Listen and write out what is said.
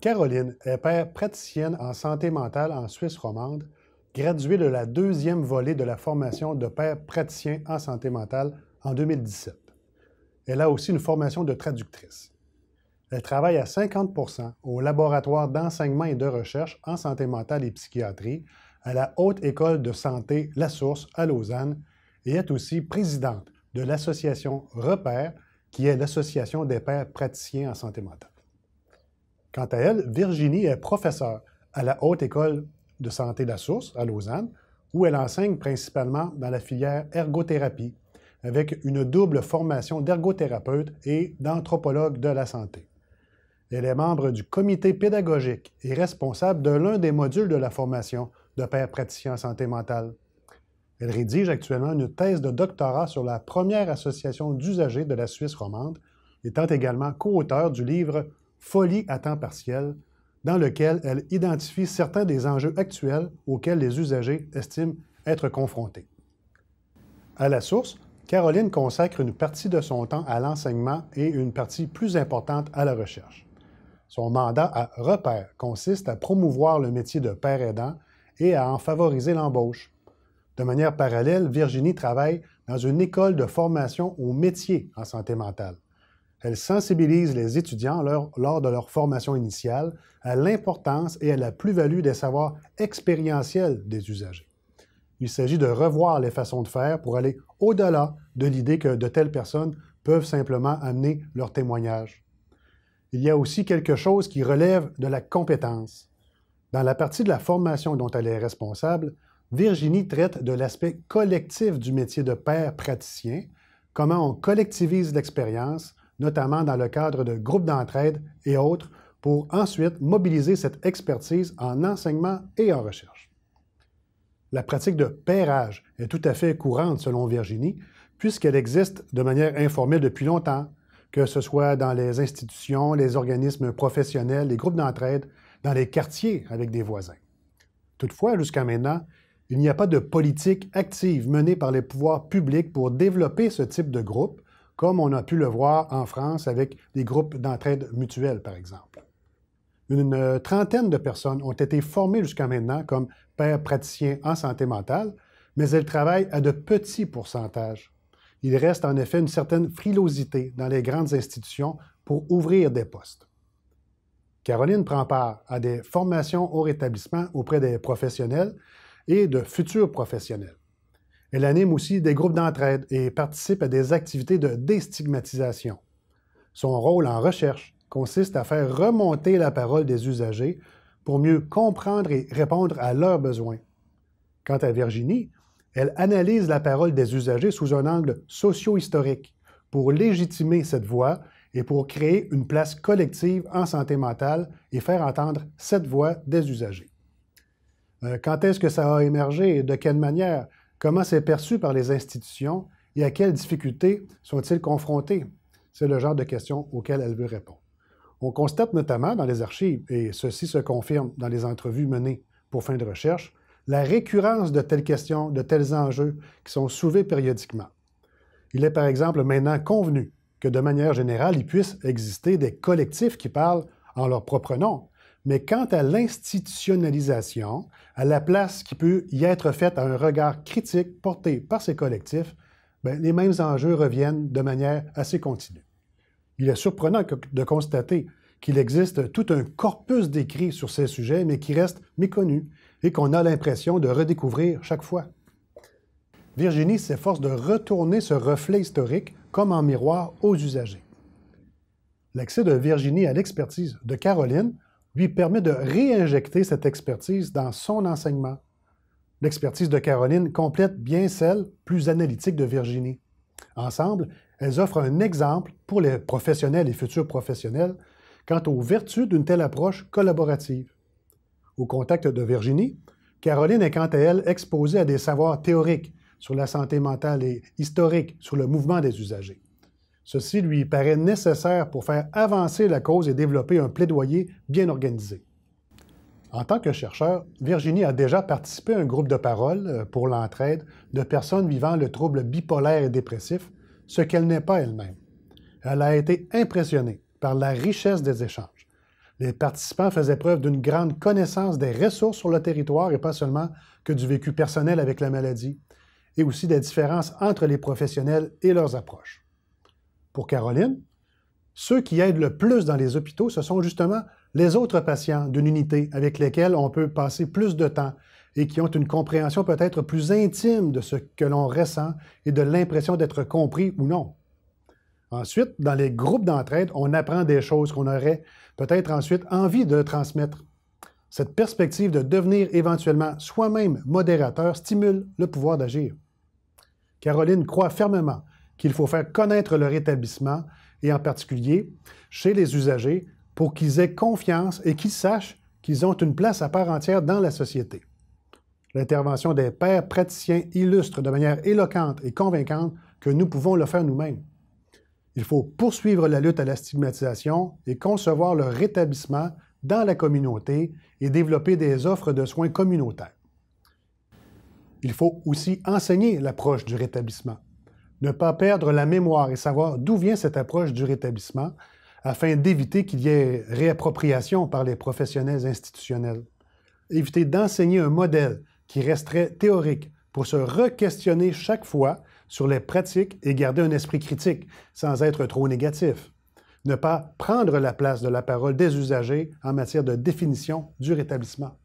Caroline est père praticienne en santé mentale en Suisse romande, graduée de la deuxième volée de la formation de père praticien en santé mentale en 2017. Elle a aussi une formation de traductrice. Elle travaille à 50 % au laboratoire d'enseignement et de recherche en santé mentale et psychiatrie à la Haute École de santé La Source à Lausanne et est aussi présidente de l'association Repère, qui est l'association des pères praticiens en santé mentale. Quant à elle, Virginie est professeure à la Haute École de santé La Source à Lausanne, où elle enseigne principalement dans la filière ergothérapie, avec une double formation d'ergothérapeute et d'anthropologue de la santé. Elle est membre du comité pédagogique et responsable de l'un des modules de la formation de père praticien en santé mentale. Elle rédige actuellement une thèse de doctorat sur la première association d'usagers de la Suisse romande, étant également co-auteure du livre « Folie à temps partiel », dans lequel elle identifie certains des enjeux actuels auxquels les usagers estiment être confrontés. À la source, Caroline consacre une partie de son temps à l'enseignement et une partie plus importante à la recherche. Son mandat à Repère consiste à promouvoir le métier de père aidant et à en favoriser l'embauche. De manière parallèle, Virginie travaille dans une école de formation aux métiers en santé mentale. Elle sensibilise les étudiants lors de leur formation initiale à l'importance et à la plus-value des savoirs expérientiels des usagers. Il s'agit de revoir les façons de faire pour aller au-delà de l'idée que de telles personnes peuvent simplement amener leur témoignage. Il y a aussi quelque chose qui relève de la compétence. Dans la partie de la formation dont elle est responsable, Virginie traite de l'aspect collectif du métier de père praticien, comment on collectivise l'expérience, notamment dans le cadre de groupes d'entraide et autres, pour ensuite mobiliser cette expertise en enseignement et en recherche. La pratique de pairage est tout à fait courante selon Virginie, puisqu'elle existe de manière informelle depuis longtemps, que ce soit dans les institutions, les organismes professionnels, les groupes d'entraide, dans les quartiers avec des voisins. Toutefois, jusqu'à maintenant, il n'y a pas de politique active menée par les pouvoirs publics pour développer ce type de groupe, comme on a pu le voir en France avec les groupes d'entraide mutuelle, par exemple. Une trentaine de personnes ont été formées jusqu'à maintenant comme pères praticiens en santé mentale, mais elles travaillent à de petits pourcentages. Il reste en effet une certaine frilosité dans les grandes institutions pour ouvrir des postes. Caroline prend part à des formations au rétablissement auprès des professionnels et de futurs professionnels. Elle anime aussi des groupes d'entraide et participe à des activités de déstigmatisation. Son rôle en recherche consiste à faire remonter la parole des usagers pour mieux comprendre et répondre à leurs besoins. Quant à Virginie, elle analyse la parole des usagers sous un angle socio-historique pour légitimer cette voix et pour créer une place collective en santé mentale et faire entendre cette voix des usagers. Quand est-ce que ça a émergé et de quelle manière? Comment c'est perçu par les institutions et à quelles difficultés sont-ils confrontés? C'est le genre de questions auxquelles elle veut répondre. On constate notamment dans les archives, et ceci se confirme dans les entrevues menées pour fin de recherche, la récurrence de telles questions, de tels enjeux qui sont soulevés périodiquement. Il est par exemple maintenant convenu que de manière générale, il puisse exister des collectifs qui parlent en leur propre nom, mais quant à l'institutionnalisation, à la place qui peut y être faite à un regard critique porté par ces collectifs, les mêmes enjeux reviennent de manière assez continue. Il est surprenant de constater qu'il existe tout un corpus d'écrits sur ces sujets, mais qui reste méconnu et qu'on a l'impression de redécouvrir chaque fois. Virginie s'efforce de retourner ce reflet historique comme en miroir aux usagers. L'accès de Virginie à l'expertise de Caroline lui permet de réinjecter cette expertise dans son enseignement. L'expertise de Caroline complète bien celle plus analytique de Virginie. Ensemble, elles offrent un exemple pour les professionnels et futurs professionnels quant aux vertus d'une telle approche collaborative. Au contact de Virginie, Caroline est quant à elle exposée à des savoirs théoriques sur la santé mentale et historiques sur le mouvement des usagers. Ceci lui paraît nécessaire pour faire avancer la cause et développer un plaidoyer bien organisé. En tant que chercheur, Virginie a déjà participé à un groupe de parole pour l'entraide de personnes vivant le trouble bipolaire et dépressif, ce qu'elle n'est pas elle-même. Elle a été impressionnée par la richesse des échanges, Les participants faisaient preuve d'une grande connaissance des ressources sur le territoire et pas seulement que du vécu personnel avec la maladie, et aussi des différences entre les professionnels et leurs approches. Pour Caroline, ceux qui aident le plus dans les hôpitaux, ce sont justement les autres patients d'une unité avec lesquels on peut passer plus de temps et qui ont une compréhension peut-être plus intime de ce que l'on ressent et de l'impression d'être compris ou non. Ensuite, dans les groupes d'entraide, on apprend des choses qu'on aurait peut-être ensuite envie de transmettre. Cette perspective de devenir éventuellement soi-même modérateur stimule le pouvoir d'agir. Caroline croit fermement qu'il faut faire connaître leur établissement et en particulier chez les usagers pour qu'ils aient confiance et qu'ils sachent qu'ils ont une place à part entière dans la société. L'intervention des pairs praticiens illustre de manière éloquente et convaincante que nous pouvons le faire nous-mêmes. Il faut poursuivre la lutte à la stigmatisation et concevoir le rétablissement dans la communauté et développer des offres de soins communautaires. Il faut aussi enseigner l'approche du rétablissement. Ne pas perdre la mémoire et savoir d'où vient cette approche du rétablissement afin d'éviter qu'il y ait réappropriation par les professionnels institutionnels. Éviter d'enseigner un modèle qui resterait théorique pour se re-questionner chaque fois sur les pratiques et garder un esprit critique sans être trop négatif. Ne pas prendre la place de la parole des usagers en matière de définition du rétablissement.